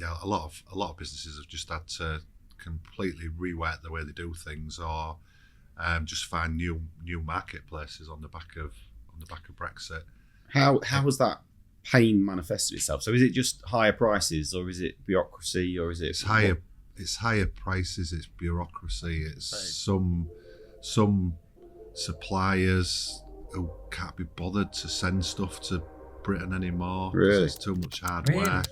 a lot of businesses have just had to completely rework the way they do things, or just find new marketplaces on the back of Brexit. How has that pain manifested itself? So is it just higher prices, or is it bureaucracy, or is it? It's higher prices. It's bureaucracy. It's some suppliers who can't be bothered to send stuff to Britain anymore. Really? It's too much hard work.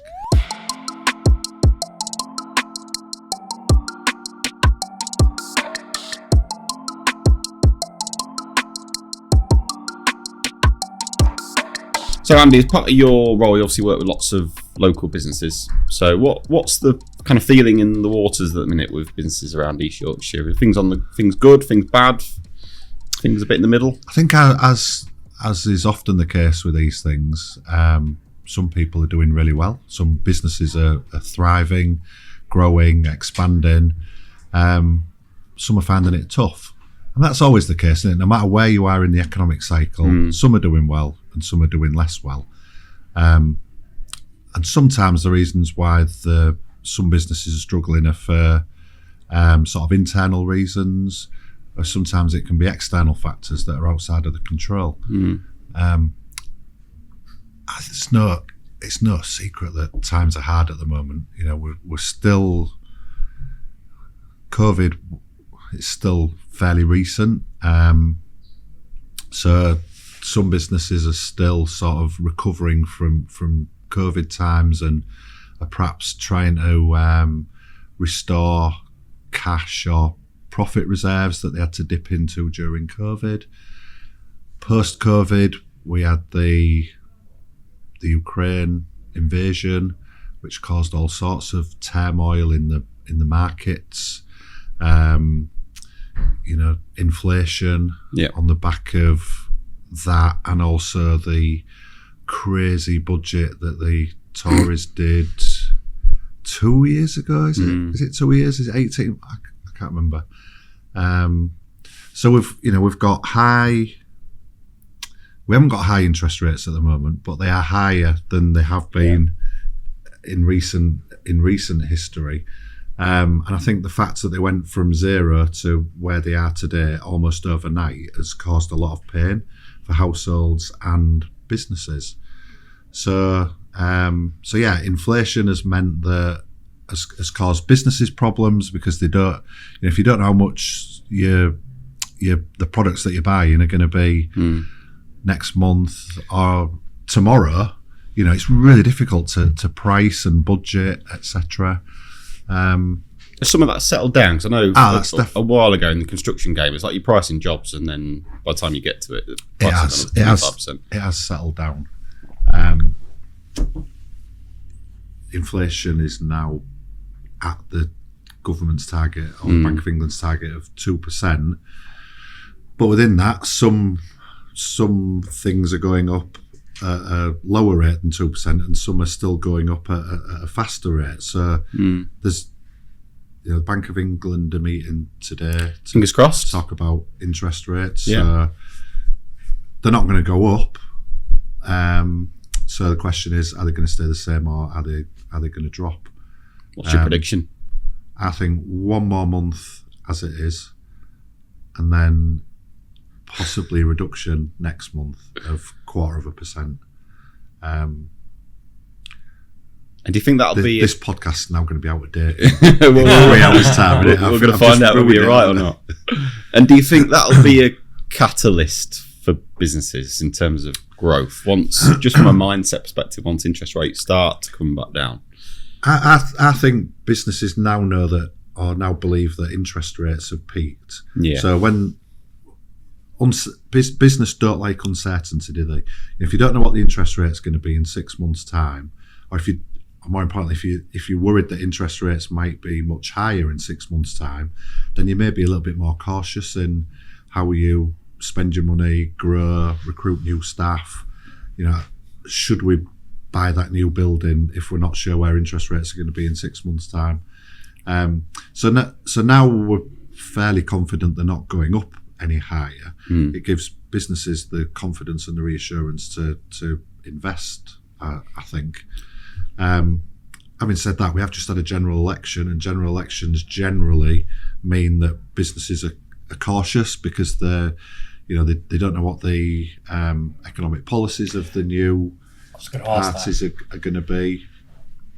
So Andy, as part of your role, you obviously work with lots of local businesses. So what's the kind of feeling in the waters at the minute with businesses around East Yorkshire? Are things good, things bad, things a bit in the middle? I think as is often the case with these things, some people are doing really well. Some businesses are thriving, growing, expanding. Some are finding it tough. And that's always the case, isn't it? No matter where you are in the economic cycle, some are doing well and some are doing less well. And sometimes the reasons why some businesses are struggling are for sort of internal reasons, or sometimes it can be external factors that are outside of the control. It's no secret that times are hard at the moment. You know, we're still COVID. It's still fairly recent, so some businesses are still sort of recovering from COVID times and are perhaps trying to restore cash or profit reserves that they had to dip into during COVID. Post-COVID, we had the Ukraine invasion, which caused all sorts of turmoil in the markets. Inflation on the back of that, and also the crazy budget that the Tories did 2 years ago. Is it 2 years? Is it 18? I can't remember. So we've got we haven't got high interest rates at the moment, but they are higher than they have been in recent history. And I think the fact that they went from zero to where they are today almost overnight has caused a lot of pain for households and businesses. So inflation has meant that has caused businesses problems because they don't. If you don't know how much the products that you're buying are going to be next month or tomorrow, it's really difficult to price and budget, etc. Some of that settled down, because I know a while ago in the construction game, it's like you're pricing jobs, and then by the time you get to it, the price is 25%. It has settled down. Inflation is now at the government's target, or the Bank of England's target of 2%. But within that, some things are going up at a lower rate than 2%, and some are still going up at a faster rate. So there's, the Bank of England are meeting today. Fingers crossed. Talk about interest rates. Yeah. They're not going to go up. So the question is, are they going to stay the same, or are they going to drop? What's your prediction? I think one more month as it is, and then possibly a reduction next month of 0.25%. And do you think that'll be... This podcast's now going to be out of date in 3 hours' time. We're going to find out whether you're right or not. And do you think that'll be a catalyst for businesses in terms of growth, once, just from a mindset perspective, once interest rates start to come back down? I think businesses now know that, or now believe that interest rates have peaked. Yeah. So when... business don't like uncertainty, do they? If you don't know what the interest rate's going to be in 6 months' time, or more importantly, if you're worried that interest rates might be much higher in 6 months' time, then you may be a little bit more cautious in how you spend your money, grow, recruit new staff. Should we buy that new building if we're not sure where interest rates are going to be in 6 months' time? So now we're fairly confident they're not going up any higher. It gives businesses the confidence and the reassurance to invest, I think. And having said that, we have just had a general election, and general elections generally mean that businesses are cautious because they don't know what the economic policies of the new parties are going to be.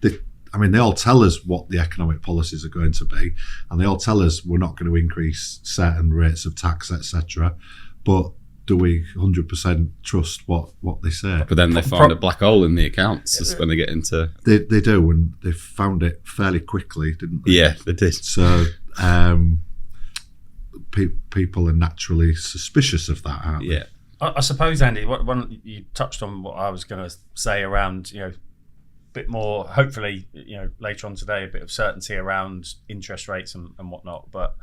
They all tell us what the economic policies are going to be, and they all tell us we're not going to increase certain rates of tax, etc. But do we 100% trust what they say? But then they find a black hole in the accounts just when they get into... They do, and they found it fairly quickly, didn't they? Yeah, they did. So people are naturally suspicious of that, aren't they? Yeah. I suppose, Andy, you touched on what I was going to say around, a bit more, hopefully, later on today, a bit of certainty around interest rates and whatnot. But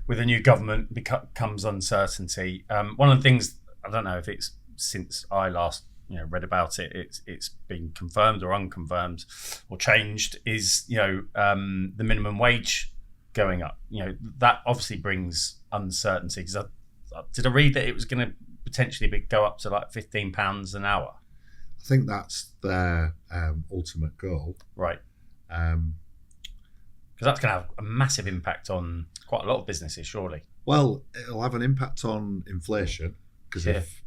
with a new government comes uncertainty. One of the things, I don't know if it's since I last read about it, it's been confirmed or unconfirmed or changed, is the minimum wage going up. That obviously brings uncertainty, because did I read that it was going to potentially go up to like £15 an hour? I think that's their ultimate goal. Right. Because that's going to have a massive impact on quite a lot of businesses, surely. Well, it'll have an impact on inflation, because if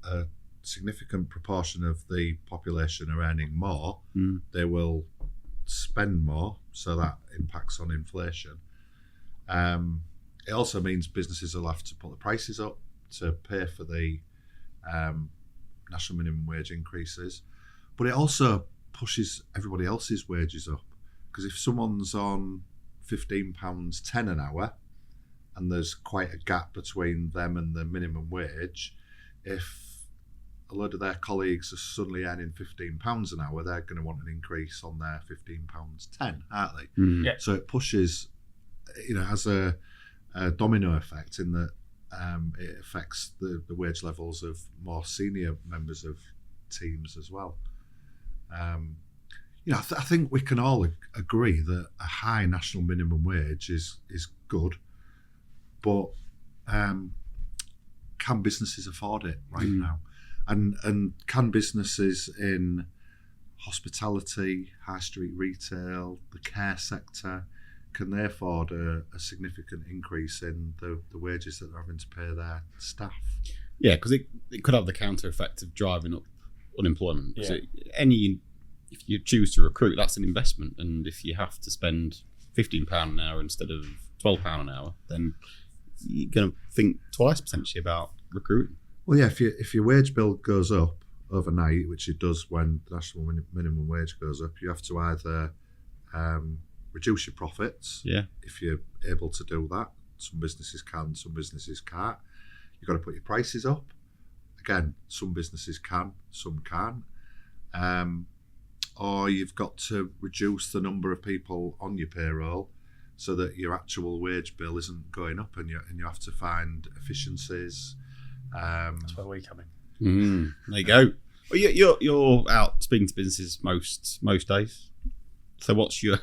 a significant proportion of the population are earning more, they will spend more, so that impacts on inflation. It also means businesses will have to put the prices up to pay for the national minimum wage increases, but it also pushes everybody else's wages up, because if someone's on £15.10 an hour and there's quite a gap between them and the minimum wage, if a load of their colleagues are suddenly earning £15 an hour, they're going to want an increase on their £15.10, aren't they? Yeah. So it pushes, has a domino effect in that it affects the wage levels of more senior members of teams as well. I think we can all agree that a high national minimum wage is good, but can businesses afford it right now? And can businesses in hospitality, high street retail, the care sector, can they afford a significant increase in the wages that they're having to pay their staff? Yeah, because it could have the counter effect of driving up unemployment. Yeah. So if you choose to recruit, that's an investment, and if you have to spend £15 an hour instead of £12 an hour, then you're going to think twice potentially about recruiting. Well, yeah, if your wage bill goes up overnight, which it does when the national minimum wage goes up, you have to either reduce your profits. Yeah. If you're able to do that. Some businesses can, some businesses can't. You've got to put your prices up. Again, some businesses can, some can't. Or you've got to reduce the number of people on your payroll so that your actual wage bill isn't going up, and you have to find efficiencies. That's where we come in. There you go. Well, you're out speaking to businesses most days. So what's your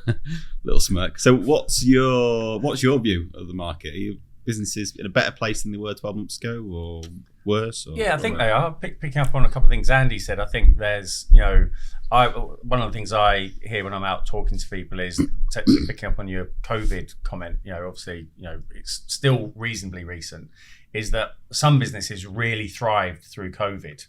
little smirk? So what's your view of the market? Are your businesses in a better place than they were 12 months ago, or worse? Or, I think they are. Picking up on a couple of things Andy said, I think there's, one of the things I hear when I'm out talking to people is picking up on your COVID comment. Obviously, it's still reasonably recent. Is that some businesses really thrived through COVID,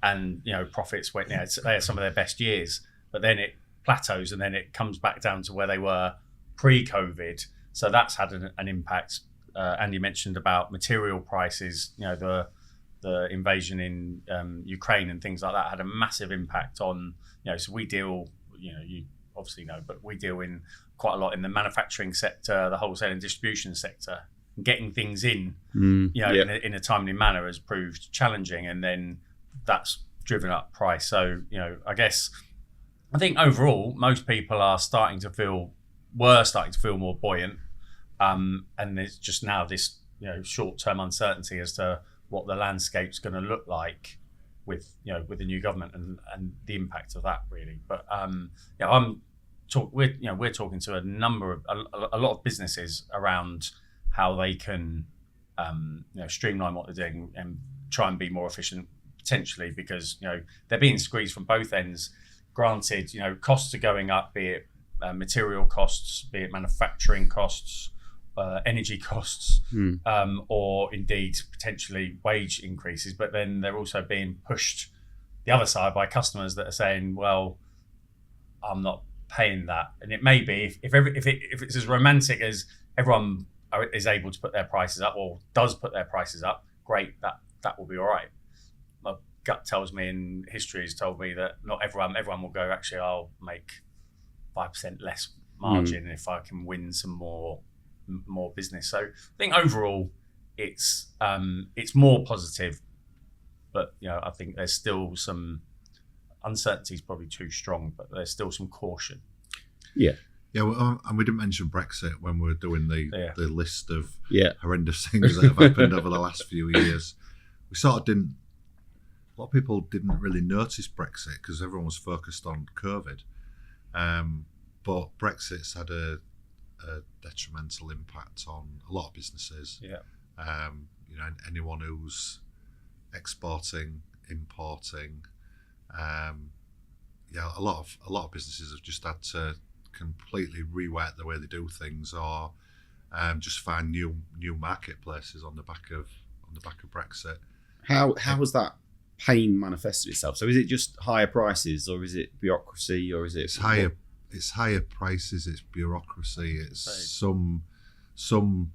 and profits went. They're some of their best years, but then it plateaus and then it comes back down to where they were pre-COVID. So that's had an impact. Andy mentioned about material prices. The invasion in Ukraine and things like that had a massive impact on. So we deal. You obviously know, but we deal in quite a lot in the manufacturing sector, the wholesale and distribution sector. Getting things in, in a timely manner has proved challenging, and then that's driven up price. So, I think overall, most people are starting to feel more buoyant, and there's just now this, short-term uncertainty as to what the landscape's going to look like with the new government and the impact of that, really. But we're talking to a lot of businesses around how they can streamline what they're doing and try and be more efficient potentially, because they're being squeezed from both ends. granted, costs are going up, be it material costs, be it manufacturing costs, energy costs, or indeed potentially wage increases. But then they're also being pushed the other side by customers that are saying, well, I'm not paying that. And it may be, if it's as romantic as everyone is able to put their prices up or does put their prices up, great, that will be all right. My gut tells me, and history has told me, that not everyone will go, actually, I'll make 5% less margin if I can win some more business. So I think overall it's more positive, but I think there's still some uncertainty, is probably too strong, but there's still some caution. Yeah. Well, and we didn't mention Brexit when we were doing the list of horrendous things that have happened over the last few years. We sort of didn't. A lot of people didn't really notice Brexit because everyone was focused on COVID. But Brexit's had a detrimental impact on a lot of businesses. Yeah. Anyone who's exporting, importing. A lot of businesses have just had to completely rework the way they do things, or just find new marketplaces on the back of Brexit. How has that pain manifested itself? So is it just higher prices, or is it bureaucracy, or is it? It's higher prices. It's bureaucracy. It's some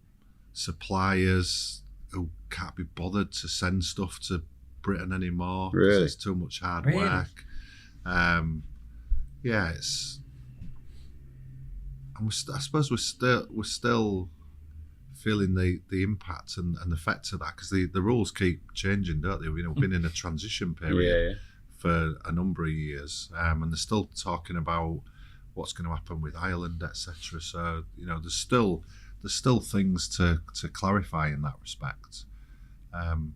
suppliers who can't be bothered to send stuff to Britain anymore. Really? It's too much hard work. It's. And I suppose we're still feeling the impact and the effect of that, because the rules keep changing, don't they? We've been in a transition period for a number of years, and they're still talking about what's going to happen with Ireland, etc. So there's still things to clarify in that respect. I'm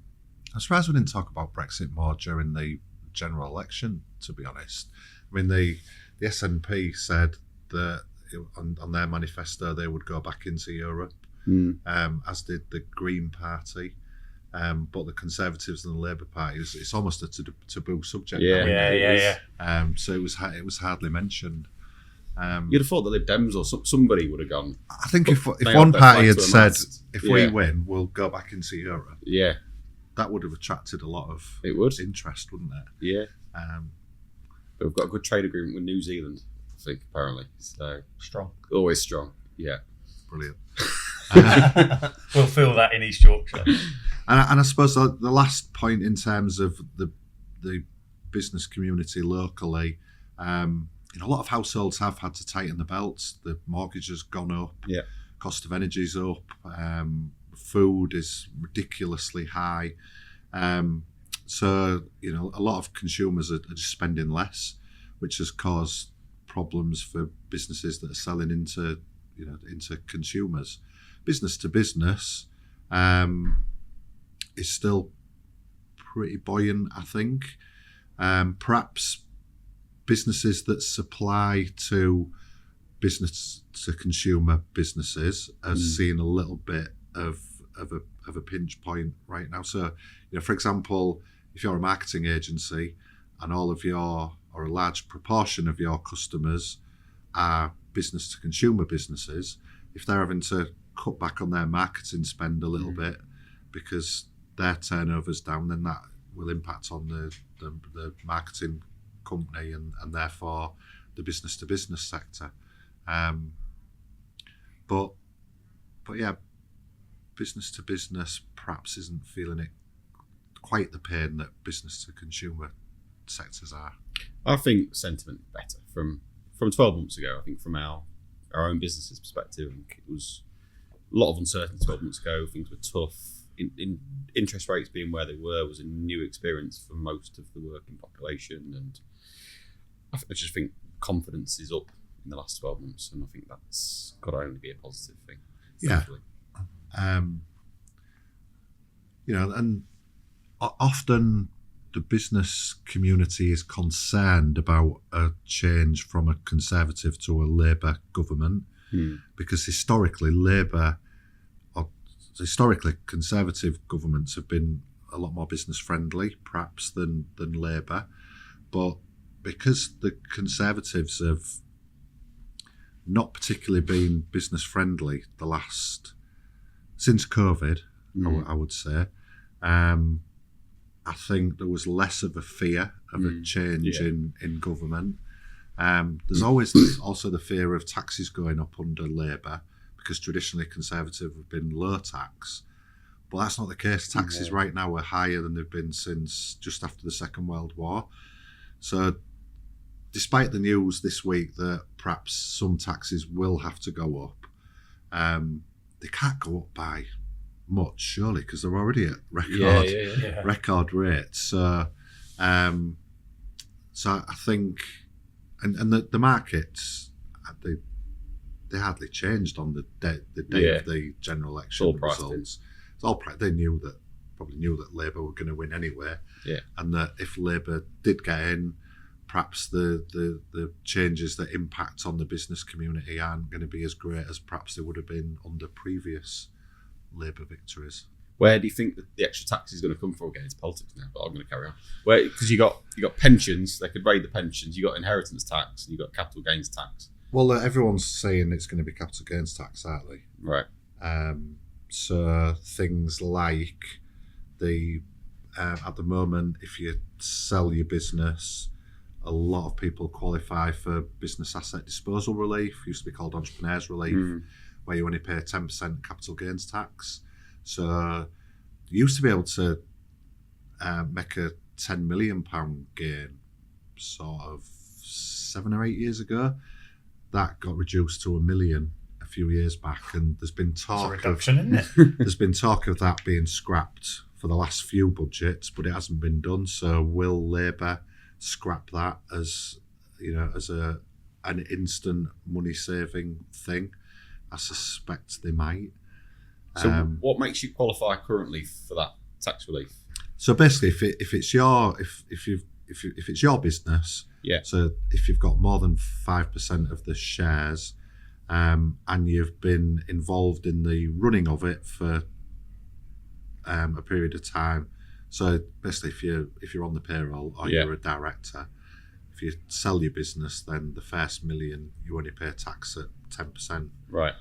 surprised we didn't talk about Brexit more during the general election, to be honest. I mean, the SNP said that on their manifesto they would go back into Europe, as did the Green Party, but the Conservatives and the Labour Party, it's almost a taboo subject. So it was hardly mentioned. You'd have thought the Lib Dems or somebody would have gone. I think if one party had said, if we win, we'll go back into Europe, that would have attracted a lot of interest, wouldn't it? Yeah. But we've got a good trade agreement with New Zealand, I think, apparently. So Strong. Always strong. Yeah. Brilliant. We'll feel that in East Yorkshire. And I suppose the last point in terms of the business community locally, a lot of households have had to tighten the belts. The mortgage has gone up. Yeah. Cost of energy is up. Food is ridiculously high. So a lot of consumers are just spending less, which has caused problems for businesses that are selling into consumers. Business to business is still pretty buoyant, I think. Perhaps businesses that supply to business to consumer businesses are seeing a little bit of a pinch point right now. So, for example, if you're a marketing agency and all of your, or a large proportion of your customers are business to consumer businesses, if they're having to cut back on their marketing spend a little bit because their turnover's down, then that will impact on the marketing company and therefore the business to business sector. But yeah, business to business perhaps isn't feeling it quite the pain that business to consumer sectors are. I think sentiment better from 12 months ago. I think from our own business's perspective, I think it was a lot of uncertainty 12 months ago. Things were tough. In interest rates being where they were was a new experience for most of the working population, and I just think confidence is up in the last 12 months, and I think that's got to only be a positive thing. Thankfully. And often the business community is concerned about a change from a Conservative to a Labour government because historically Conservative governments have been a lot more business friendly, perhaps, than Labour. But because the Conservatives have not particularly been business friendly since COVID, I would say. I think there was less of a fear of a change in government. There's always also the fear of taxes going up under Labour, because traditionally Conservative have been low tax. But that's not the case. Taxes right now are higher than they've been since just after the Second World War. So despite the news this week that perhaps some taxes will have to go up, they can't go up by much, surely, because they're already at record rates. So I think, and the markets, they hardly changed on the day of the general election results. It's all they probably knew that Labour were going to win anyway, and that if Labour did get in, perhaps the changes that impact on the business community aren't going to be as great as perhaps they would have been under previous Labour victories. Where do you think that the extra tax is going to come from? Again, it's politics now, but I'm going to carry on. Because you got pensions, they could raise the pensions. You got inheritance tax, and you got capital gains tax. Well, everyone's saying it's going to be capital gains tax, aren't they? Right. So things like at the moment, if you sell your business, a lot of people qualify for business asset disposal relief. It used to be called entrepreneurs relief, where you only pay 10% capital gains tax. So you used to be able to make a £10 million gain sort of 7 or 8 years ago. That got reduced to £1 million a few years back, and there's been talk it's a reduction, isn't it? There's been talk of that being scrapped for the last few budgets, but it hasn't been done. So will Labour scrap that as an instant money saving thing? I suspect they might. So what makes you qualify currently for that tax relief? So basically, if it's your business, so if you've got more than 5% of the shares, and you've been involved in the running of it for a period of time. So basically, if you're on the payroll or you're a director, if you sell your business, then the first $1 million you only pay tax at 10%. Right.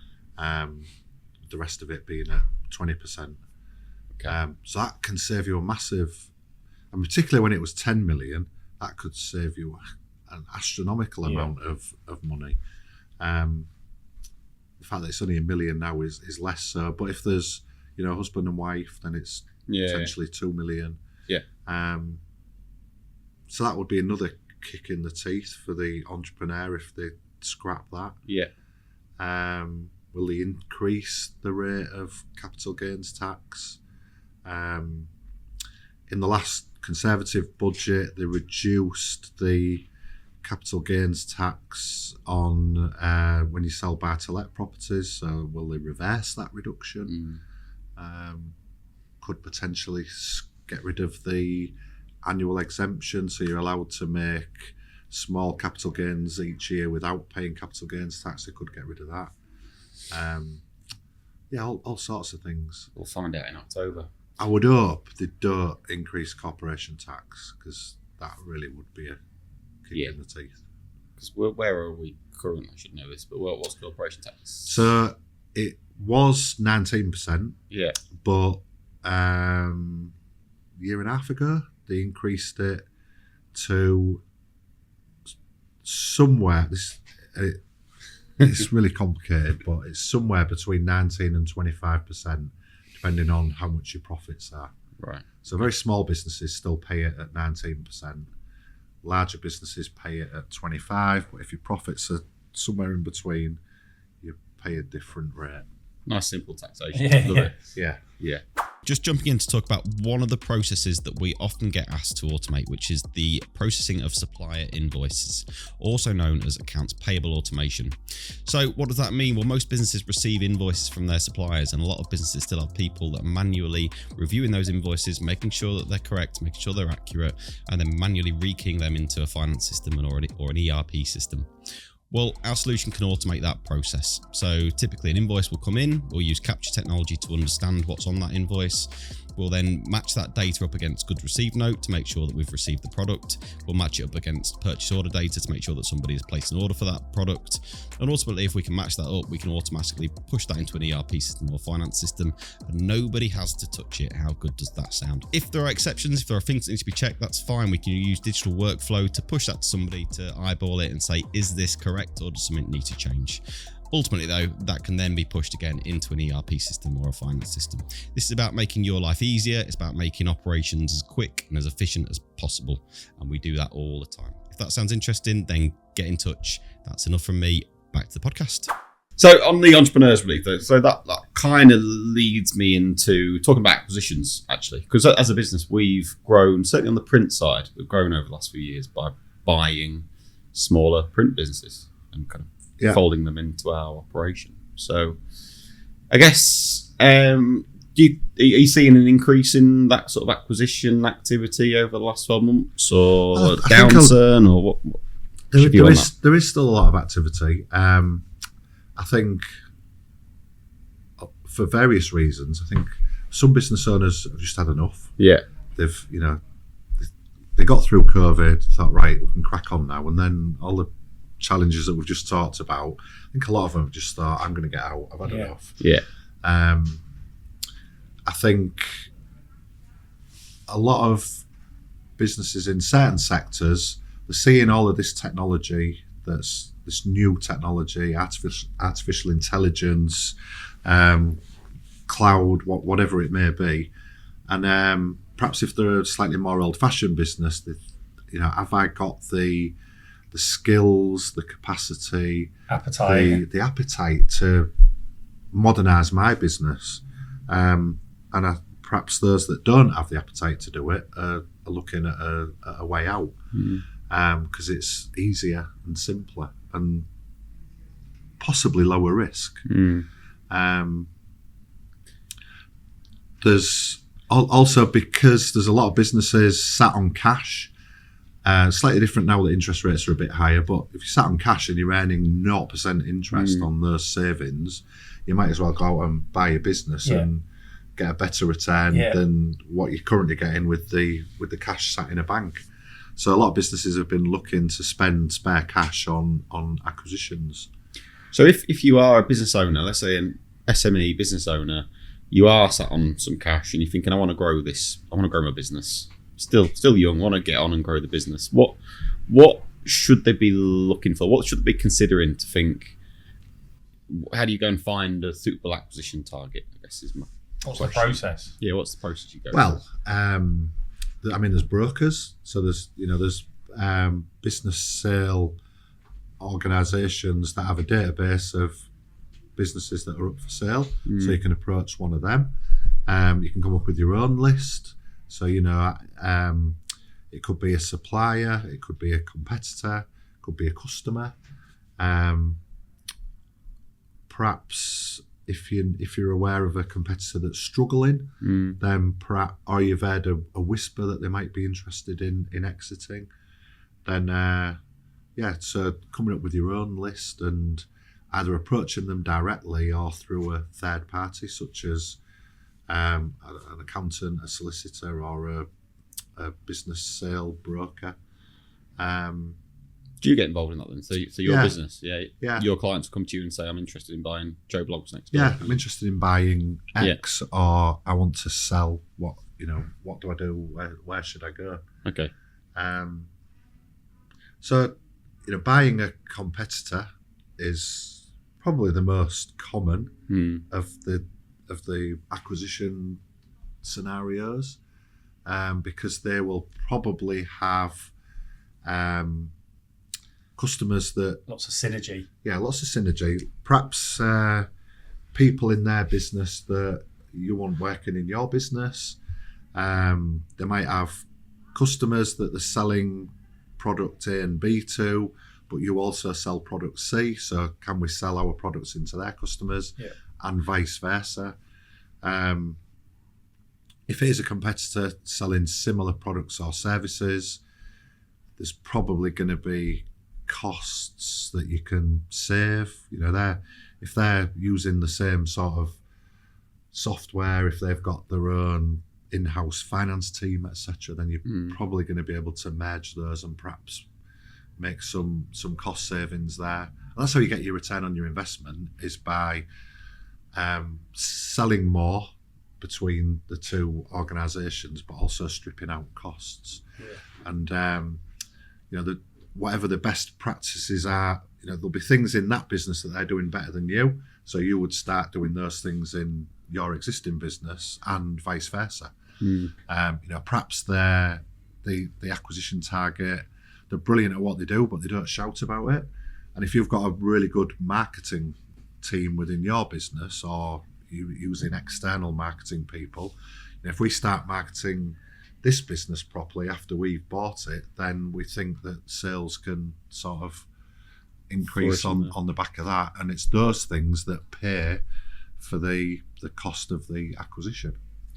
The rest of it being at 20%. Okay. So that can save you a massive, and particularly when it was 10 million, that could save you an astronomical amount of money. The fact that it's only $1 million now is less so. But if there's husband and wife, then it's potentially 2 million. Yeah. So that would be another kick in the teeth for the entrepreneur if they scrap that. Yeah. Will they increase the rate of capital gains tax? In the last Conservative budget, they reduced the capital gains tax on when you sell buy-to-let properties. So will they reverse that reduction? Could potentially get rid of the annual exemption, so you're allowed to make small capital gains each year without paying capital gains tax. They could get rid of that. All sorts of things. We'll find out in October. I would hope they don't increase corporation tax, because that really would be a kick in the teeth. Because where are we currently? I should know this, but what's corporation tax? So it was 19%. Yeah. But a year and a half ago, they increased it to somewhere. It's really complicated, but it's somewhere between 19 and 25%, depending on how much your profits are. Right. So very small businesses still pay it at 19%. Larger businesses pay it at 25%, but if your profits are somewhere in between, you pay a different rate. Nice simple taxation. Love it. Yeah. Just jumping in to talk about one of the processes that we often get asked to automate, which is the processing of supplier invoices, also known as accounts payable automation. So what does that mean? Well, most businesses receive invoices from their suppliers, and a lot of businesses still have people that are manually reviewing those invoices, making sure that they're correct, making sure they're accurate, and then manually rekeying them into a finance system or an ERP system. Well, our solution can automate that process. So typically an invoice will come in, we'll use capture technology to understand what's on that invoice. We'll then match that data up against goods received note to make sure that we've received the product. We'll match it up against purchase order data to make sure that somebody has placed an order for that product. And ultimately, if we can match that up, we can automatically push that into an ERP system or finance system, and nobody has to touch it. How good does that sound? If there are exceptions, if there are things that need to be checked, that's fine. We can use digital workflow to push that to somebody to eyeball it and say, is this correct or does something need to change? Ultimately, though, that can then be pushed again into an ERP system or a finance system. This is about making your life easier. It's about making operations as quick and as efficient as possible. And we do that all the time. If that sounds interesting, then get in touch. That's enough from me. Back to the podcast. So on the entrepreneurs relief, though, so that kind of leads me into talking about acquisitions, actually. Because as a business, we've grown, certainly on the print side, we've grown over the last few years by buying smaller print businesses and kind of folding them into our operation. So I guess, are you seeing an increase in that sort of acquisition activity over the last 12 months or a downturn or what? There is still a lot of activity. I think for various reasons. I think some business owners have just had enough. Yeah. They've, they got through COVID, thought, right, we can crack on now. And then all the challenges that we've just talked about, I think a lot of them have just thought, I'm going to get out. I've had enough. Yeah. I think a lot of businesses in certain sectors, they're seeing all of this technology, that's this new technology, artificial intelligence, cloud, whatever it may be. And perhaps if they're a slightly more old-fashioned business, have I got the skills, the capacity, the appetite to modernise my business? And perhaps those that don't have the appetite to do it are looking at a way out, because it's easier and simpler and possibly lower risk. There's also, because there's a lot of businesses sat on cash. Slightly different now that interest rates are a bit higher, but if you sat on cash and you're earning 0% interest on those savings, you might as well go out and buy a business and get a better return than what you're currently getting with the cash sat in a bank. So a lot of businesses have been looking to spend spare cash on acquisitions. So if you are a business owner, let's say an SME business owner, you are sat on some cash and you're thinking, I want to grow this, I want to grow my business. Still young, want to get on and grow the business. What should they be looking for? What should they be considering to think? How do you go and find a suitable acquisition target? I guess is my What's question. the process? Yeah, what's the process you go? Well, there's brokers. So there's business sale organisations that have a database of businesses that are up for sale. So you can approach one of them. You can come up with your own list. So, it could be a supplier, it could be a competitor, it could be a customer. Perhaps if you're aware of a competitor that's struggling, then or you've heard a whisper that they might be interested in exiting, then so coming up with your own list and either approaching them directly or through a third party, such as an accountant, a solicitor, or a business sale broker. Do you get involved in that then? So your business, yeah, your clients come to you and say, I'm interested in buying Joe Blogs next door. Yeah, I'm interested in buying X, or I want to sell what do I do? Where should I go? Okay. So, buying a competitor is probably the most common of the acquisition scenarios, because they will probably have customers that... Lots of synergy. Yeah, lots of synergy. Perhaps people in their business that you want working in your business. They might have customers that they're selling product A and B to, but you also sell product C, so can we sell our products into their customers? Yeah. And vice versa. If it is a competitor selling similar products or services, there's probably going to be costs that you can save. If they're using the same sort of software, if they've got their own in-house finance team, etc., then you're probably going to be able to merge those and perhaps make some cost savings there. And that's how you get your return on your investment, is by selling more between the two organisations, but also stripping out costs. And whatever the best practices are, there'll be things in that business that they're doing better than you, so you would start doing those things in your existing business, and vice versa. Perhaps the acquisition target, they're brilliant at what they do, but they don't shout about it. And if you've got a really good marketing team within your business, or you using external marketing people, if we start marketing this business properly after we've bought it, then we think that sales can sort of increase on the back of that. And it's those things that pay for the cost of the acquisition.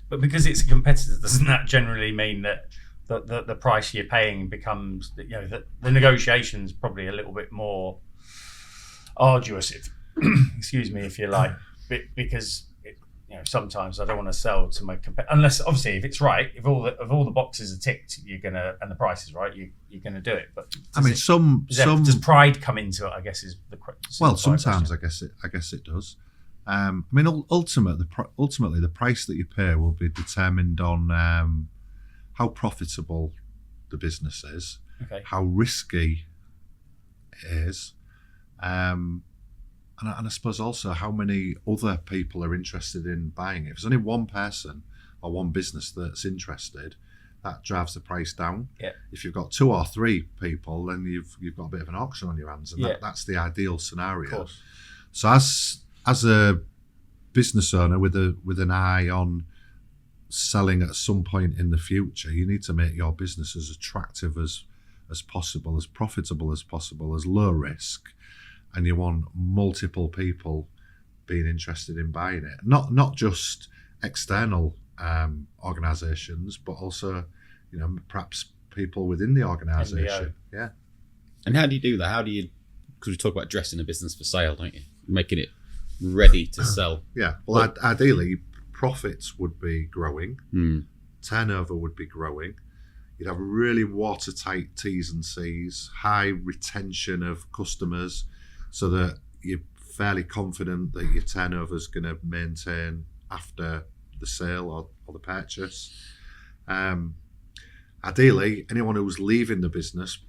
But because it's a competitor, doesn't that generally mean that the price you're paying becomes, the negotiation's probably a little bit more arduous, excuse me, if you like, because sometimes I don't want to sell to my competitor, unless obviously if it's right, if all the boxes are ticked, and the price is right, you're gonna do it. But does pride come into it? I guess is the question. Well, sometimes I guess it does. Ultimately, the price that you pay will be determined on how profitable the business is, how risky it is, and I suppose also how many other people are interested in buying it. If there's only one person or one business that's interested, that drives the price down. Yeah. If you've got 2 or 3 people, then you've got a bit of an auction on your hands, and that's the ideal scenario. Of course. So as a business owner with an eye on selling at some point in the future, you need to make your business as attractive as possible, as profitable as possible, as low risk, and you want multiple people being interested in buying it. Not just external organisations, but also perhaps people within the organisation. Yeah. And how do you do that? Because we talk about dressing a business for sale, don't you? Making it ready to sell. Yeah. Well, ideally, profits would be growing, turnover would be growing. You'd have really watertight T's and C's, high retention of customers, so that you're fairly confident that your turnover is going to maintain after the sale or the purchase. Ideally, anyone who's leaving the business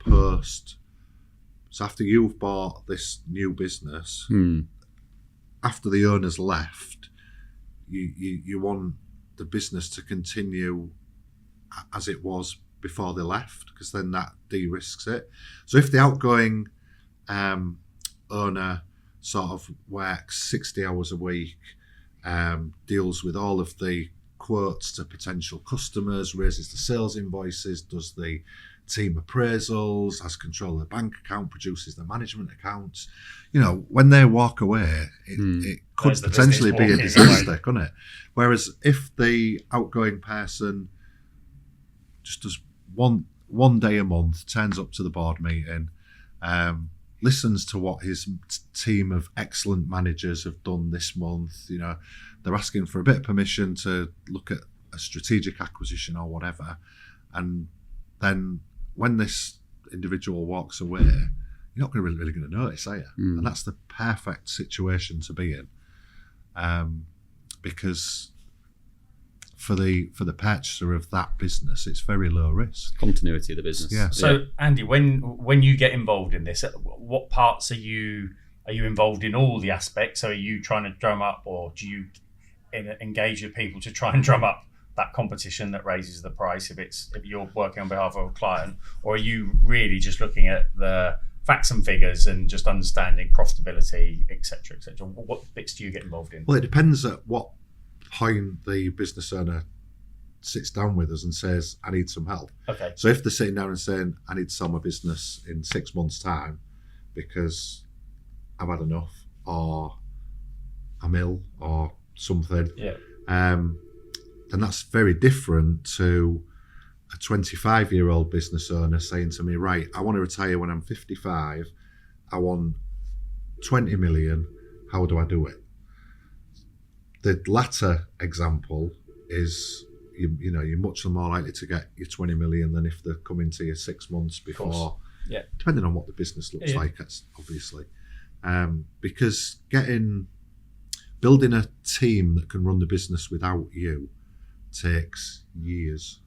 so after you've bought this new business, after the owner's left, you want the business to continue as it was before they left, because then that de-risks it. So if the outgoing owner sort of works 60 hours a week, deals with all of the quotes to potential customers, raises the sales invoices, does the team appraisals, has control of the bank account, produces the management accounts, when they walk away, it could potentially be a disaster, couldn't it? Whereas if the outgoing person just does one day a month, turns up to the board meeting, listens to what his team of excellent managers have done this month, they're asking for a bit of permission to look at a strategic acquisition or whatever, and then when this individual walks away, you're not really going to notice, are you? And that's the perfect situation to be in, because for the purchaser of that business, it's very low risk. Continuity of the business. Yeah. So, Andy, when you get involved in this, what parts are you involved in? All the aspects? So are you trying to drum up, or do you engage with people to try and drum up that competition that raises the price if you're working on behalf of a client, or are you really just looking at the facts and figures and just understanding profitability, etc., etc.? What bits do you get involved in? Well, it depends at what point the business owner sits down with us and says, I need some help. Okay. So if they're sitting down and saying, I need to sell my business in 6 months' time because I've had enough, or I'm ill, or something, then that's very different to a 25-year-old business owner saying to me, right, I want to retire when I'm 55. I want 20 million. How do I do it? The latter example is, you're much more likely to get your 20 million than if they're coming to you 6 months before, depending on what the business looks like, obviously. Because building a team that can run the business without you takes years.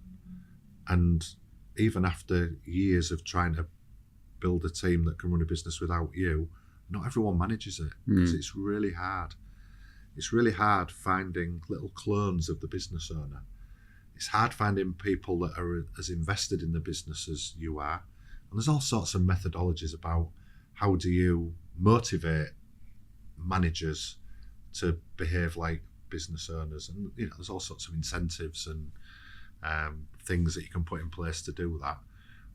And even after years of trying to build a team that can run a business without you, not everyone manages it, because it's really hard. It's really hard finding little clones of the business owner. It's hard finding people that are as invested in the business as you are. And there's all sorts of methodologies about how do you motivate managers to behave like business owners. And there's all sorts of incentives and things that you can put in place to do that.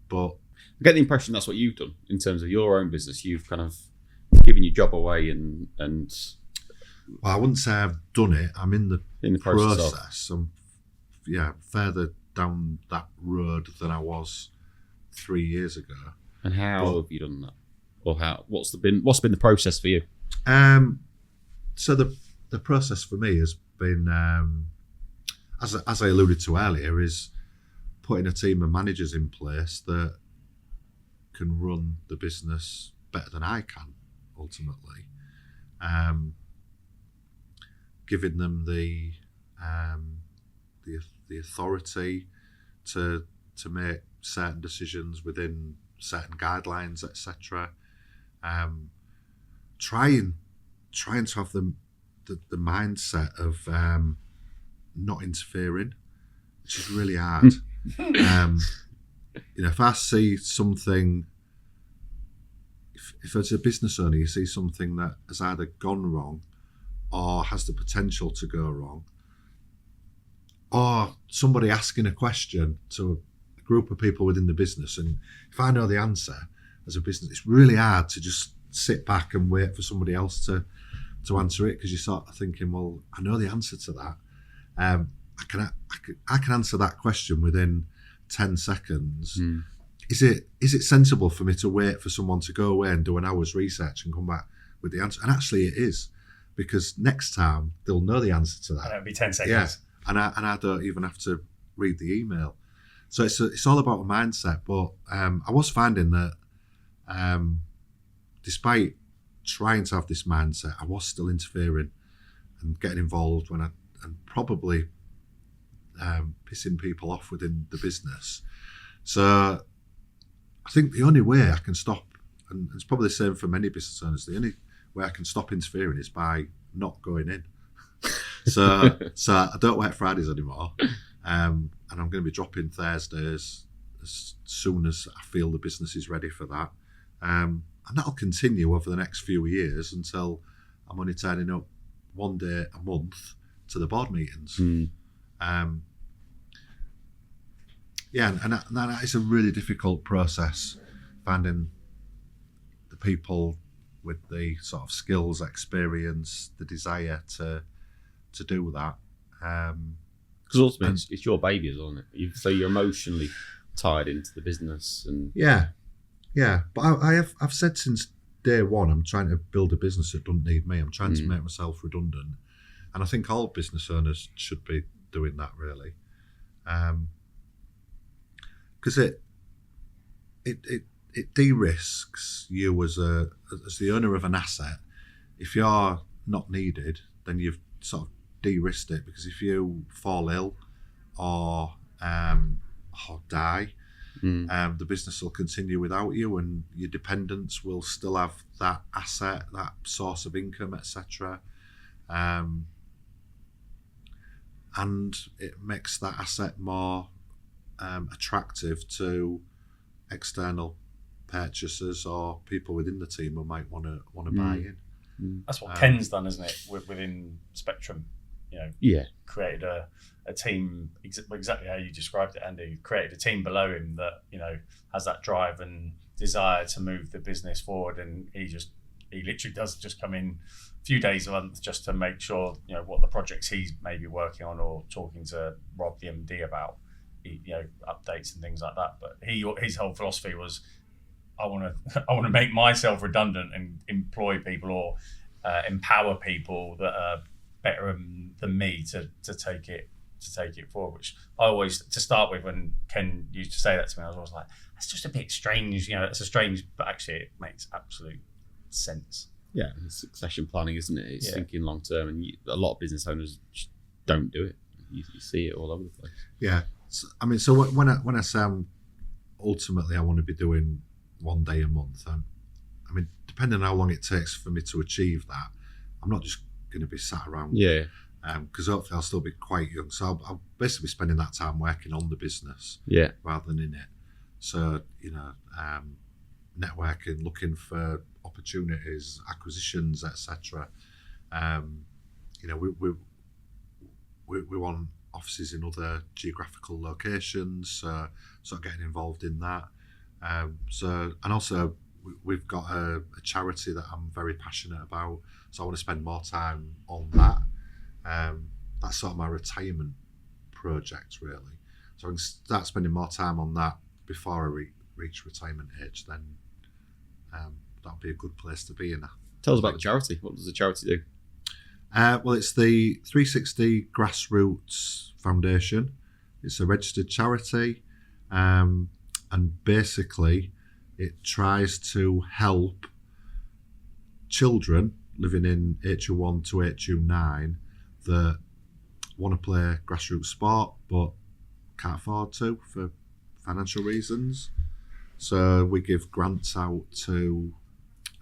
But I get the impression that's what you've done in terms of your own business. You've kind of given your job away and well, I wouldn't say I've done it. I'm in the process. I'm further down that road than I was 3 years ago. And how have you done that? Or what's been the process for you? So the process for me has been, as I alluded to earlier, is putting a team of managers in place that can run the business better than I can, ultimately. Giving them the authority to make certain decisions within certain guidelines, etc. Trying to have the mindset of not interfering, which is really hard. If I see something, if as a business owner you see something that has either gone wrong or has the potential to go wrong, or somebody asking a question to a group of people within the business, and if I know the answer as a business, it's really hard to just sit back and wait for somebody else to answer it, because you're sort of thinking, well, I know the answer to that. I can answer that question within 10 seconds. Is it sensible for me to wait for someone to go away and do an hour's research and come back with the answer? And actually it is, because next time they'll know the answer to that. And it'll be 10 seconds. Yeah, and I don't even have to read the email. So it's all about a mindset. But I was finding that despite trying to have this mindset, I was still interfering and getting involved and probably pissing people off within the business. So I think the only way I can stop, and it's probably the same for many business owners, the only way I can stop interfering is by not going in. So I don't work Fridays anymore, and I'm going to be dropping Thursdays as soon as I feel the business is ready for that. And that'll continue over the next few years until I'm only turning up one day a month to the board meetings. And that is a really difficult process, finding the people with the sort of skills, experience, the desire to do that. Because ultimately it's your baby, isn't it? So you're emotionally tied into the business. And yeah. But I've said since day one, I'm trying to build a business that doesn't need me. I'm trying to make myself redundant. And I think all business owners should be doing that, really. Because it de-risks you as the owner of an asset. If you're not needed, then you've sort of de-risked it, because if you fall ill or die, the business will continue without you, and your dependents will still have that asset, that source of income, etc. And it makes that asset more attractive to external purchasers or people within the team who might want to buy in. That's what Ken's done, isn't it? Within Spectrum, created a team exactly how you described it, Andy. Created a team below him that has that drive and desire to move the business forward, and he literally does just come in a few days a month just to make sure what the projects he's maybe working on or talking to Rob the MD about updates and things like that. But his whole philosophy was, I want to make myself redundant and employ people or empower people that are better than me to take it forward. Which I always, to start with, when Ken used to say that to me, I was always like, that's just a bit strange. It's a strange, but actually it makes absolute sense. Yeah, it's succession planning, isn't it? It's thinking long term, and a lot of business owners just don't do it. You see it all over the place. Yeah, so when I say ultimately I want to be doing 1 day a month, depending on how long it takes for me to achieve that, I'm not just going to be sat around. Yeah. Because hopefully I'll still be quite young, so I'll basically be spending that time working on the business, rather than in it. So networking, looking for opportunities, acquisitions, etc. We want offices in other geographical locations, so sort of getting involved in that. And also we've got a charity that I'm very passionate about, so I want to spend more time on that. That's sort of my retirement project, really. So I can start spending more time on that before I reach retirement age. Then that'll be a good place to be in. Tell us about the charity. What does the charity do? Well, it's the 360 Grassroots Foundation. It's a registered charity, and basically it tries to help children living in HU1 to HU9 that want to play grassroots sport but can't afford to for financial reasons. So we give grants out to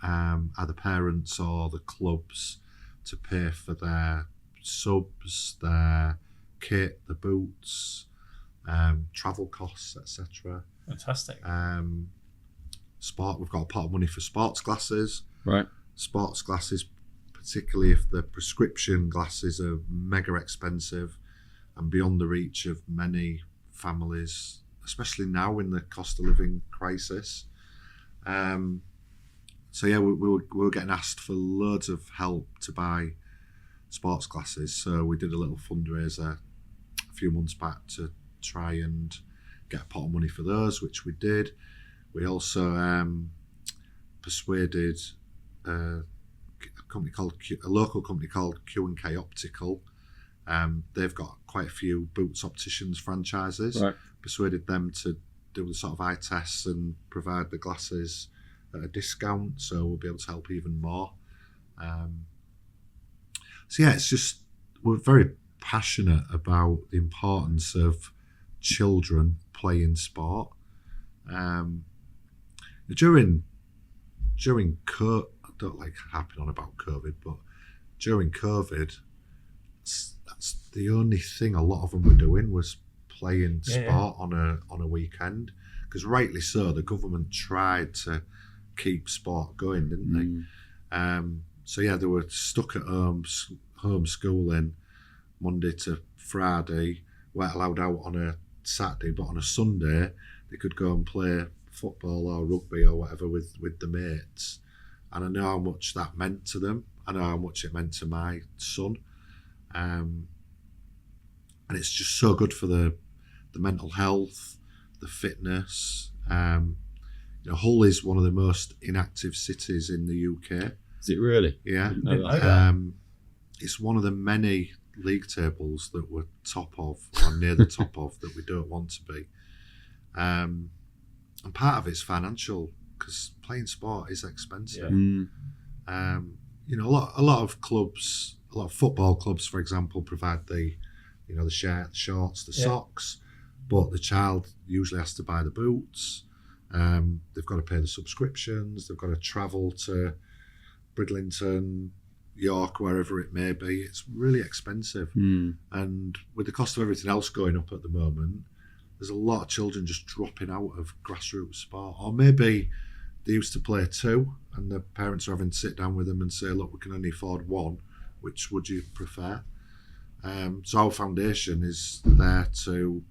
either parents or the clubs to pay for their subs, their kit, the boots, travel costs, etc. Fantastic. Sport, we've got a pot of money for sports glasses. Right. Sports glasses, particularly if the prescription glasses are mega expensive and beyond the reach of many families, especially now in the cost of living crisis. So yeah, we were getting asked for loads of help to buy sports glasses. So we did a little fundraiser a few months back to try and get a pot of money for those, which we did. We also persuaded a local company called Q&K Optical. They've got quite a few Boots Opticians franchises. Right. Persuaded them to do the sort of eye tests and provide the glasses at a discount, so we'll be able to help even more. So yeah, it's just, we're very passionate about the importance of children playing sport. During COVID, I don't like harping on about COVID, but during COVID, that's the only thing a lot of them were doing was playing sport on a weekend. Because rightly so, the government tried to keep sport going, didn't they? So yeah, they were stuck at home, homeschooling Monday to Friday, weren't allowed out on a Saturday, but on a Sunday they could go and play football or rugby or whatever with the mates. And I know how much that meant to them. I know how much it meant to my son. And it's just so good for the mental health, the fitness. Hull is one of the most inactive cities in the UK. Is it really? Yeah. It's one of the many league tables that we're top of, or near the top of, that we don't want to be. And part of it's financial, because playing sport is expensive. Yeah. A lot of clubs, a lot of football clubs, for example, provide the shirt, the shorts, the socks, but the child usually has to buy the boots. They've got to pay the subscriptions. They've got to travel to Bridlington, York, wherever it may be. It's really expensive. And with the cost of everything else going up at the moment, there's a lot of children just dropping out of grassroots sport. Or maybe they used to play two and the parents are having to sit down with them and say, look, we can only afford one. Which would you prefer? So our foundation is there to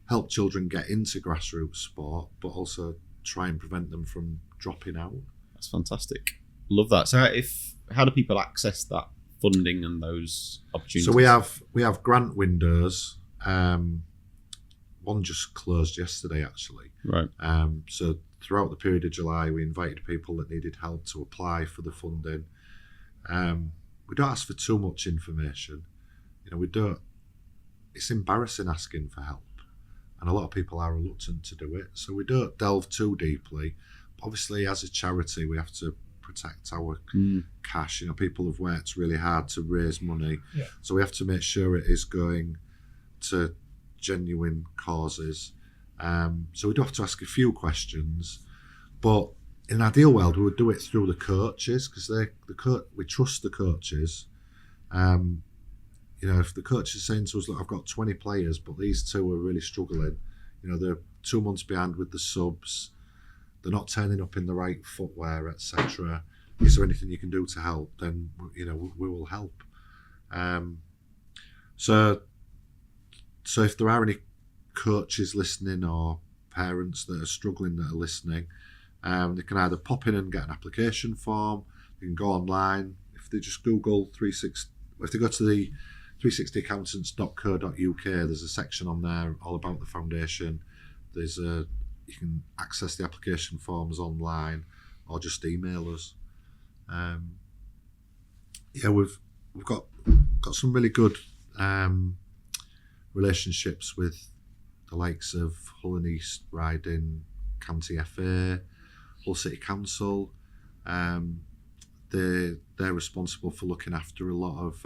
help children get into grassroots sport, but also try and prevent them from dropping out. That's fantastic. Love that. So how do people access that funding and those opportunities? So we have grant windows. One one just closed yesterday, actually. Right. So throughout the period of July, we invited people that needed help to apply for the funding. We don't ask for too much information. We don't. It's embarrassing asking for help, and a lot of people are reluctant to do it. So we don't delve too deeply. Obviously, as a charity, we have to protect our cash. People have worked really hard to raise money, so we have to make sure it is going to genuine causes. So we do have to ask a few questions, but in an ideal world, we would do it through the coaches, because we trust the coaches. If the coach is saying to us, look, I've got 20 players, but these two are really struggling, they're 2 months behind with the subs, they're not turning up in the right footwear, etc. Is there anything you can do to help? Then, we will help. So if there are any coaches listening or parents that are struggling that are listening, they can either pop in and get an application form. They can go online. If they just Google if they go to the 360accountants.co.uk, there's a section on there all about the foundation. You can access the application forms online, or just email us. We've got some really good relationships with the likes of Hull and East Riding, County FA, Hull City Council. They're responsible for looking after a lot of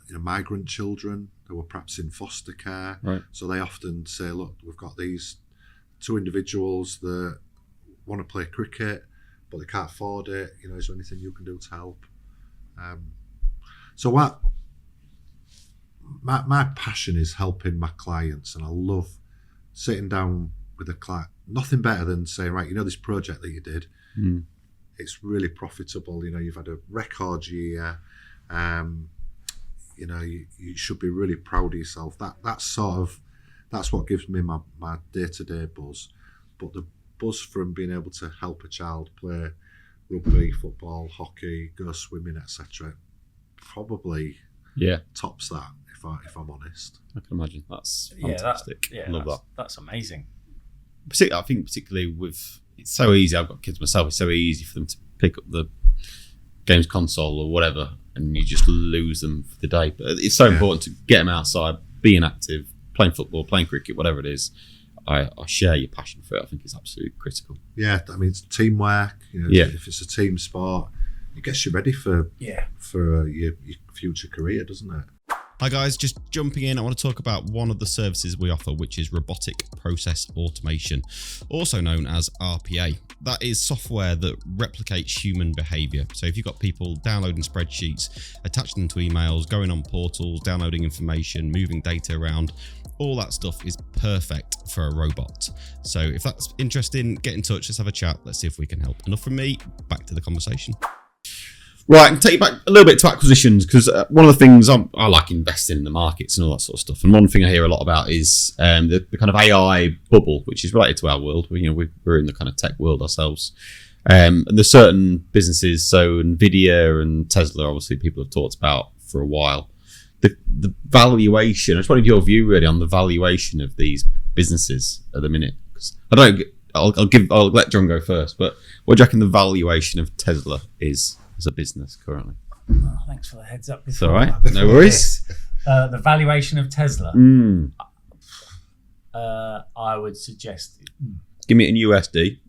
migrant children who are perhaps in foster care. Right. So they often say, look, we've got these 2 individuals that want to play cricket, but they can't afford it. Is there anything you can do to help? So what my passion is helping my clients, and I love sitting down with a client. Nothing better than saying, right, this project that you did, it's really profitable. You've had a record year. You should be really proud of yourself. That's what gives me my day-to-day buzz. But the buzz from being able to help a child play rugby, football, hockey, go swimming, etc., probably tops that, if I'm honest. I can imagine. That's fantastic. I love that. That's amazing. I think particularly it's so easy. I've got kids myself. It's so easy for them to pick up the games console or whatever, and you just lose them for the day. But it's so important to get them outside, being active, playing football, playing cricket, whatever it is. I share your passion for it. I think it's absolutely critical. Yeah, it's teamwork. If it's a team sport, it gets you ready for your future career, doesn't it? Hi guys, just jumping in, I want to talk about one of the services we offer, which is robotic process automation, also known as RPA. That is software that replicates human behavior. So if you've got people downloading spreadsheets, attaching them to emails, going on portals, downloading information, moving data around, all that stuff is perfect for a robot. So if that's interesting, get in touch, let's have a chat, let's see if we can help. Enough from me, back to the conversation. Right, I can take you back a little bit to acquisitions, because one of the things I like investing in the markets and all that sort of stuff. And one thing I hear a lot about is the kind of AI bubble, which is related to our world. We're in the kind of tech world ourselves. And there's certain businesses, so Nvidia and Tesla, obviously people have talked about for a while. The valuation, I just wanted your view really on the valuation of these businesses at the minute. 'Cause I'll let John go first, but what do you reckon the valuation of Tesla is as a business currently? Oh, thanks for the heads up. It's all right, no worries. The valuation of Tesla, I would suggest. Give me it in USD.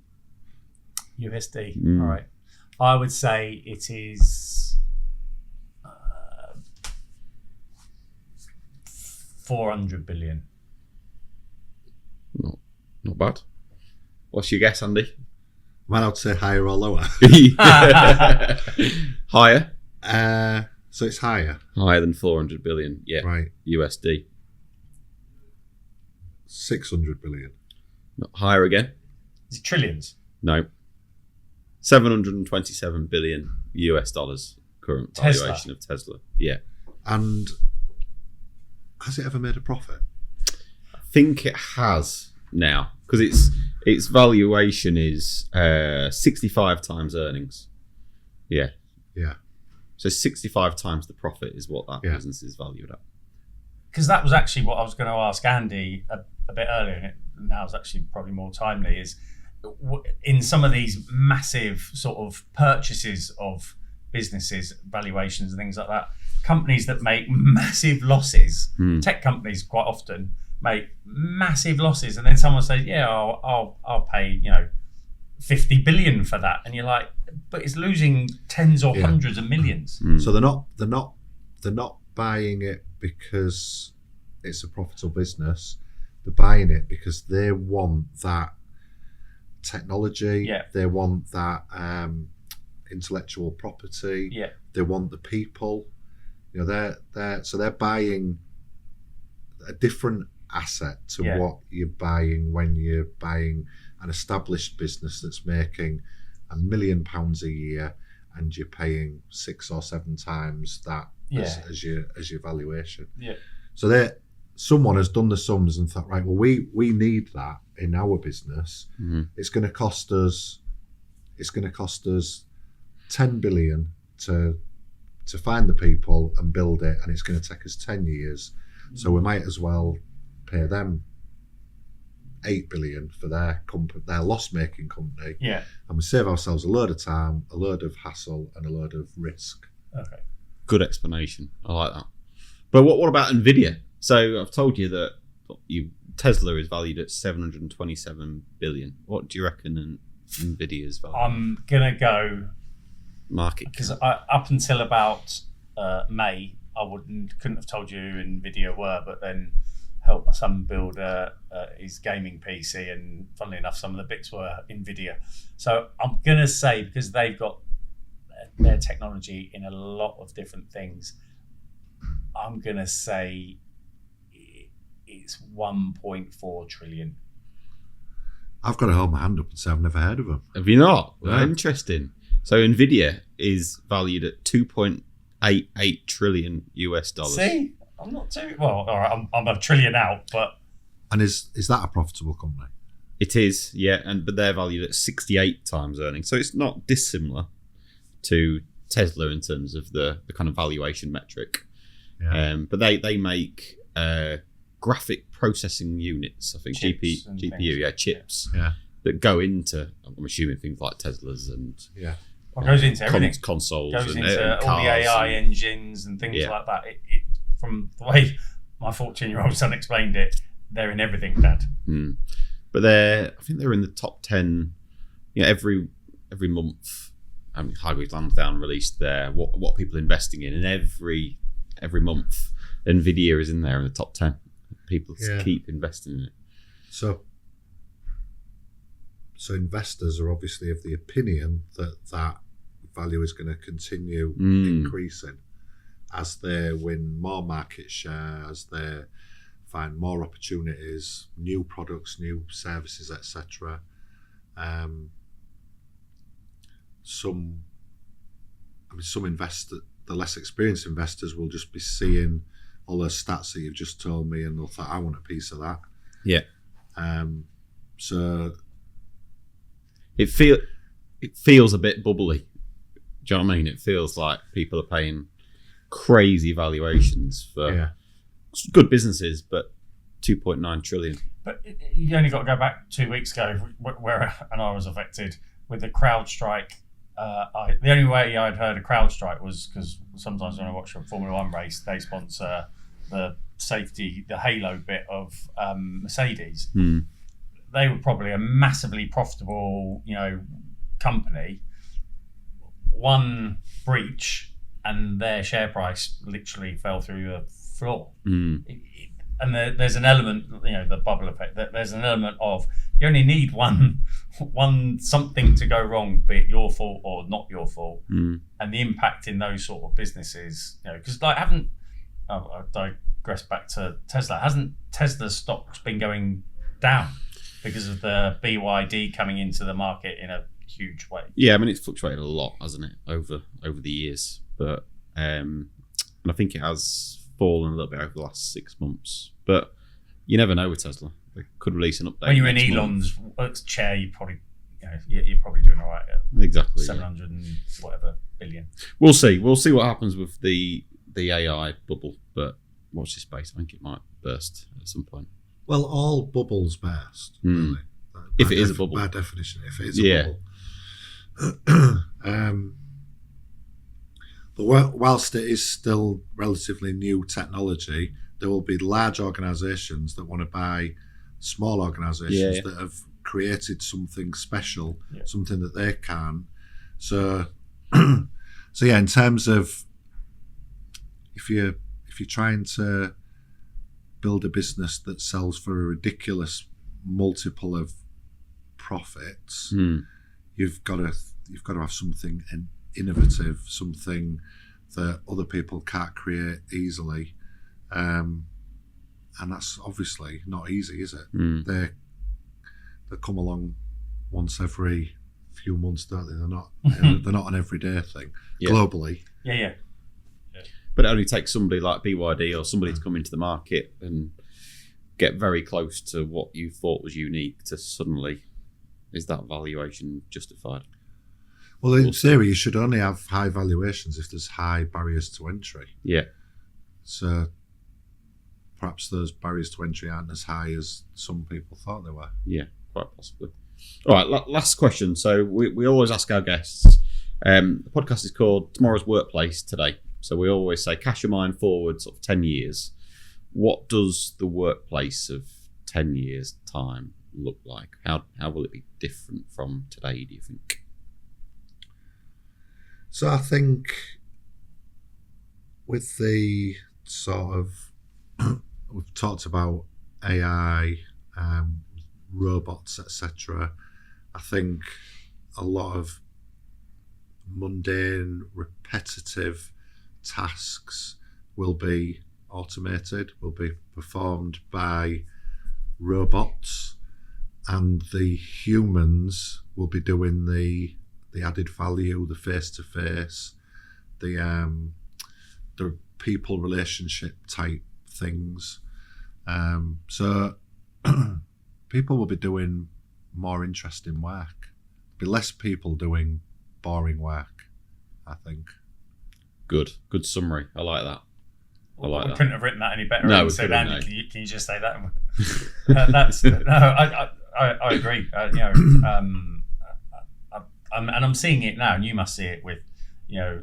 USD, all right. I would say it is 400 billion. Not bad. What's your guess, Andy? Might I'd say higher or lower. Higher. So it's higher. Higher than 400 billion. Yeah. Right. USD. 600 billion. Not higher again. Is it trillions? No. 727 billion US dollars current valuation of Tesla. Yeah. And has it ever made a profit? I think it has now, because its valuation is 65 times earnings. Yeah. Yeah. So 65 times the profit is what that business is valued at. because that was actually what I was going to ask Andy a bit earlier, and now it's actually probably more timely, is in some of these massive sort of purchases of businesses, valuations and things like that, companies that make massive losses, tech companies quite often make massive losses, and then someone says, yeah, I'll pay 50 billion for that, and you're like, but it's losing tens or hundreds of millions. So they're not buying it because it's a profitable business. They're buying it because they want that technology. They want that intellectual property. They want the people. They're buying a different asset to what you're buying when you're buying an established business that's making £1 million a year and you're paying 6 or 7 times that as your valuation. So someone has done the sums and thought, right, well, we need that in our business. It's going to cost us 10 billion to find the people and build it, and it's going to take us 10 years. So we might as well pay them 8 billion for their loss-making company, and we save ourselves a load of time, a load of hassle, and a load of risk. Okay, good explanation. I like that. But what about Nvidia? So I've told you that Tesla is valued at 727 billion. What do you reckon Nvidia's value? I'm gonna go market, because up until about May, I couldn't have told you who Nvidia were, but then helped my son build his gaming PC, and funnily enough, some of the bits were Nvidia. So I'm gonna say, because they've got their technology in a lot of different things, I'm gonna say it's 1.4 trillion. I've got to hold my hand up and say I've never heard of them. Have you not? Well, interesting. So Nvidia is valued at $2.88 trillion US. See, I'm not too well. All right, I'm a trillion out, but and is that a profitable company? It is, yeah, but they're valued at 68 times earnings, so it's not dissimilar to Tesla in terms of the kind of valuation metric. But they make graphic processing units, I think, GPU, chips that go into, I'm assuming, things like Teslas and it goes into everything. Consoles, goes and into all the AI engines and things like that. It, from the way my 14-year-old son explained it, they're in everything, Dad. But I think they're in the top 10. Every month. Hargreaves Lansdown released what people are investing in, and every month Nvidia is in there in the top 10. People keep investing in it. So investors are obviously of the opinion that value is going to continue increasing as they win more market share, as they find more opportunities, new products, new services, etc. Some investors, the less experienced investors, will just be seeing all those stats that you've just told me, and they'll think, I want a piece of that. So it feels a bit bubbly. Do you know what I mean? It feels like people are paying crazy valuations for good businesses, but 2.9 trillion. But you only got to go back 2 weeks ago where I was affected with the CrowdStrike. The only way I'd heard of CrowdStrike was because sometimes when I watch a Formula One race, they sponsor the safety, the halo bit of Mercedes. They were probably a massively profitable, company. One breach and their share price literally fell through the floor. And there's an element, the bubble effect. There's an element of you only need one something to go wrong, be it your fault or not your fault, and the impact in those sort of businesses. Because I digress back to Tesla. Hasn't Tesla's stocks been going down because of the BYD coming into the market in a huge way? Yeah, I mean, it's fluctuated a lot, hasn't it, over the years? But and I think it has fallen a little bit over the last 6 months. But you never know with Tesla. They could release an update. When you're in Elon's chair, you're probably doing all right. Exactly. 700 and whatever billion. We'll see. We'll see what happens with the AI bubble. But watch this space. I think it might burst at some point. Well, all bubbles burst, really. If it is a bubble. By definition, if it is a bubble. But whilst it is still relatively new technology, there will be large organisations that want to buy small organisations that have created something special, something that they can. So, in terms of if you're trying to build a business that sells for a ridiculous multiple of profits, you've got to have something innovative, something that other people can't create easily, and that's obviously not easy, is it? They come along once every few months, don't they? They're not an everyday thing globally. Yeah. But it only takes somebody like BYD or somebody to come into the market and get very close to what you thought was unique to suddenly, is that valuation justified? Well, in theory, you should only have high valuations if there's high barriers to entry. Yeah. So perhaps those barriers to entry aren't as high as some people thought they were. Yeah, quite possibly. All right, last question. So we always ask our guests, the podcast is called Tomorrow's Workplace Today. So we always say, cast your mind forward sort of 10 years. What does the workplace of 10 years' time look like? How will it be different from today, do you think? So I think with the sort of, we've talked about AI, robots, etc. I think a lot of mundane, repetitive tasks will be automated, will be performed by robots, and the humans will be doing the added value, the face-to-face, the people relationship type things. So people will be doing more interesting work. There'll be less people doing boring work, I think. Good summary. I like that. We couldn't have written that any better. No, we so couldn't, Andy, no. can you just say that? That's no. I agree. I'm seeing it now, and you must see it with,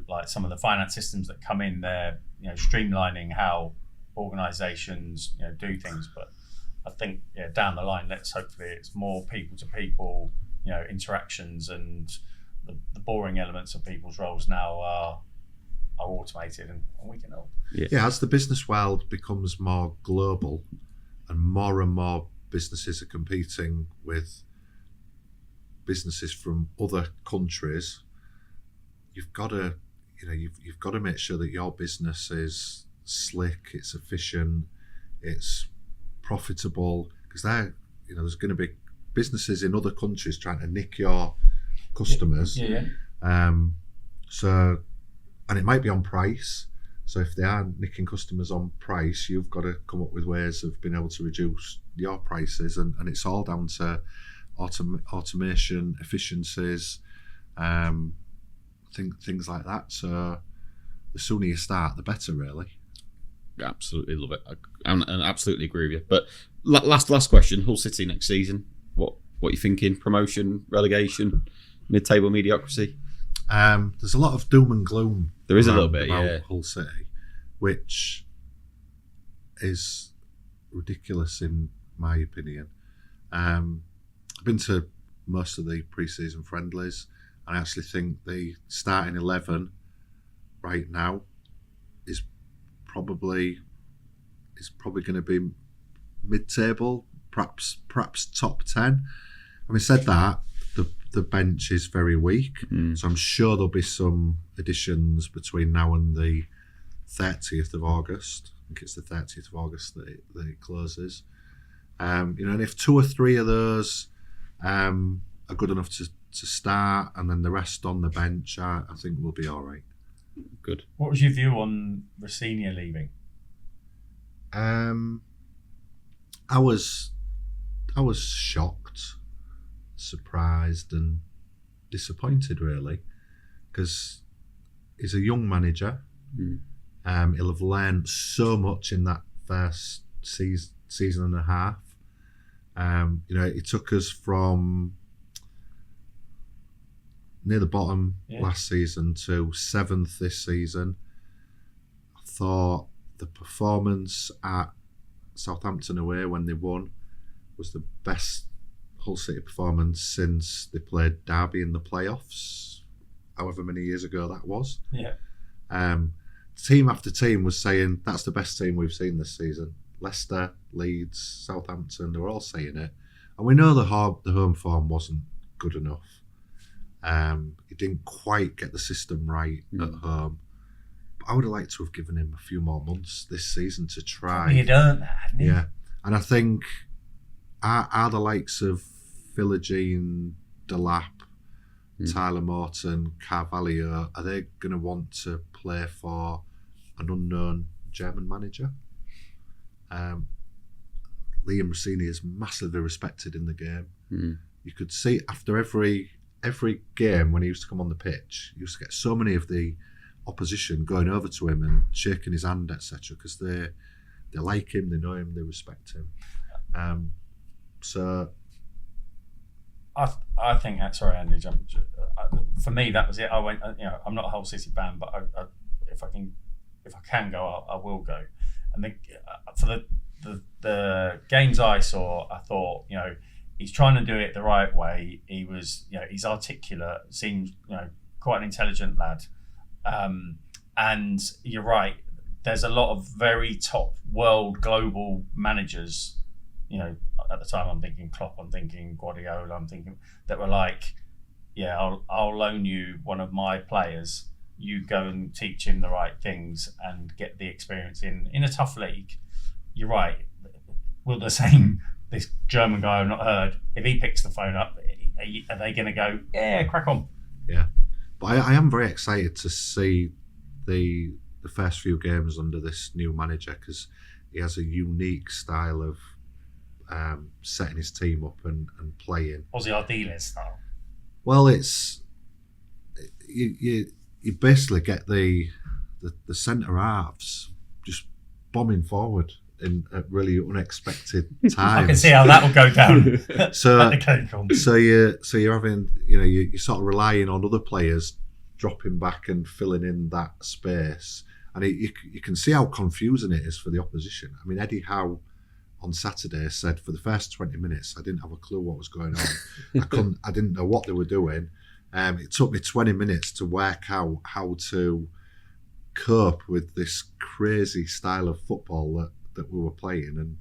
like some of the finance systems that come in. They're streamlining how organisations do things. But I think down the line, hopefully it's more people to people interactions, and the boring elements of people's roles now are automated, and we can help. Yeah, as the business world becomes more global and more businesses are competing with businesses from other countries, you've got to you've got to make sure that your business is slick, it's efficient, it's profitable, because there's going to be businesses in other countries trying to nick your customers. And it might be on price. So if they are nicking customers on price, you've got to come up with ways of being able to reduce your prices, and it's all down to automation, efficiencies, things like that. So the sooner you start, the better, really. Absolutely love it, and absolutely agree with you. But last question: Hull City next season. What are you thinking? Promotion, relegation, mid-table mediocrity? There's a lot of doom and gloom. There is a little bit, about Hull City, which is ridiculous in my opinion. I've been to most of the pre-season friendlies, and I actually think the starting 11 right now is probably going to be mid-table, perhaps top 10. Having said that, the bench is very weak, so I'm sure there'll be some additions between now and the 30th of August. I think it's the 30th of August that it closes. And if 2 or 3 of those are good enough to start, and then the rest on the bench, I think we'll be all right. Good. What was your view on Rossini leaving? I was shocked, surprised, and disappointed, really, because he's a young manager. He'll have learned so much in that first season and a half. It took us from near the bottom last season to 7th this season. I thought the performance at Southampton away when they won was the best Hull City performance since they played Derby in the playoffs, however many years ago that was. Yeah. Team after team was saying that's the best team we've seen this season. Leicester, Leeds, Southampton, they were all saying it. And we know the home form wasn't good enough. He didn't quite get the system right at home. But I would have liked to have given him a few more months this season to try. He'd earned that, hadn't he? Yeah. And I think are the likes of Philogene, Delap, Tyler Morton, Carvalho, are they going to want to play for an unknown German manager? Liam Rossini is massively respected in the game. You could see after every game when he used to come on the pitch, you used to get so many of the opposition going over to him and shaking his hand, etc., because they like him, they know him, they respect him. So I think that. Sorry, Andy. For me, that was it. I went. I'm not a Hull City fan, but if I can go, I will go. And for the games I saw, I thought, he's trying to do it the right way. He was, he's articulate. Seems, quite an intelligent lad. And you're right. There's a lot of very top world global managers. At the time, I'm thinking Klopp, I'm thinking Guardiola, I'm thinking that were like, I'll loan you one of my players. You go and teach him the right things and get the experience in a tough league. You're right. Will the same, this German guy I've not heard, if he picks the phone up, are they going to go, yeah, crack on? Yeah. But I am very excited to see the first few games under this new manager, because he has a unique style of setting his team up and playing. Ozzy Ardiles style. Well, it's you basically get the centre halves just bombing forward at really unexpected times. I can see how that will go down. So you're having you're sort of relying on other players dropping back and filling in that space, and you can see how confusing it is for the opposition. I mean, Eddie Howe on Saturday said for the first 20 minutes I didn't have a clue what was going on. I didn't know what they were doing. It took me 20 minutes to work out how to cope with this crazy style of football that we were playing,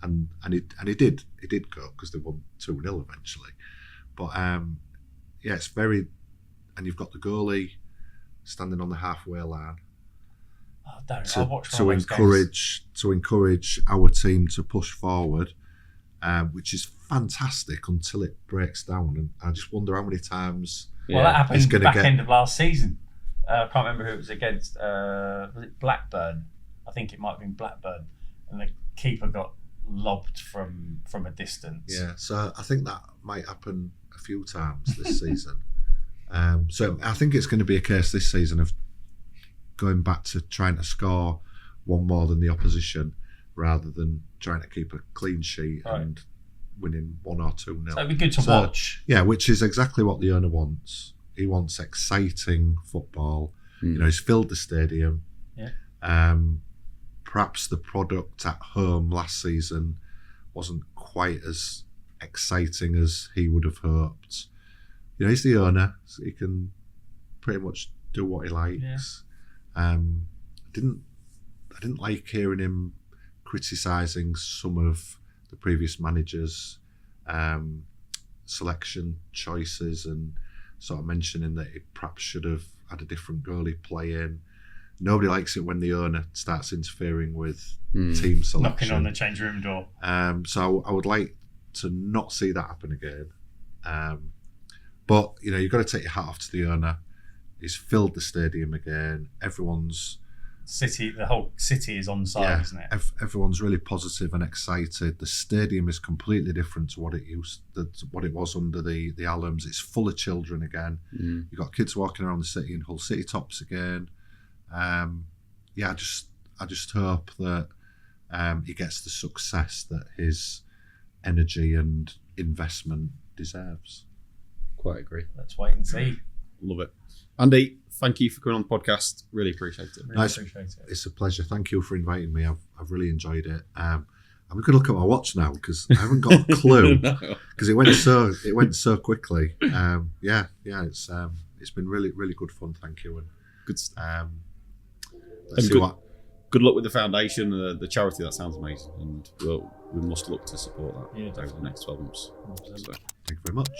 and he did cope, because they won 2-0 eventually. But it's very, and you've got the goalie standing on the halfway line. To encourage our team to push forward, which is fantastic until it breaks down. And I just wonder how many times. Well, that happened end of last season. I can't remember who it was against. Was it Blackburn? I think it might have been Blackburn, and the keeper got lobbed from a distance. Yeah, so I think that might happen a few times this season. So I think it's going to be a case this season of going back to trying to score one more than the opposition, rather than trying to keep a clean sheet and winning 1 or 2-0. So it'd be good to watch. Yeah, which is exactly what the owner wants. He wants exciting football. He's filled the stadium. Yeah. Perhaps the product at home last season wasn't quite as exciting as he would have hoped. He's the owner, so he can pretty much do what he likes. I didn't like hearing him criticising some of the previous managers' selection choices, and sort of mentioning that he perhaps should have had a different goalie playing. Nobody likes it when the owner starts interfering with team selection. Knocking on the change room door. So I would like to not see that happen again. But you've got to take your hat off to the owner. He's filled the stadium again. The whole city is on side, isn't it? Everyone's really positive and excited. The stadium is completely different to what it was under the Allams. It's full of children again. You've got kids walking around the city in Hull City tops again. yeah, I just hope that he gets the success that his energy and investment deserves. Quite agree. Let's wait and see. Love it. Andy, thank you for coming on the podcast. Really appreciate it. Really appreciate it. It's a pleasure. Thank you for inviting me. I've really enjoyed it. I'm going to look at my watch now because I haven't got a clue because it went so quickly. It's been really, really good fun. Thank you. And Good stuff. Let's see Good luck with the foundation, the charity. That sounds amazing, and we must look to support that over the next 12 months. So. Thank you very much.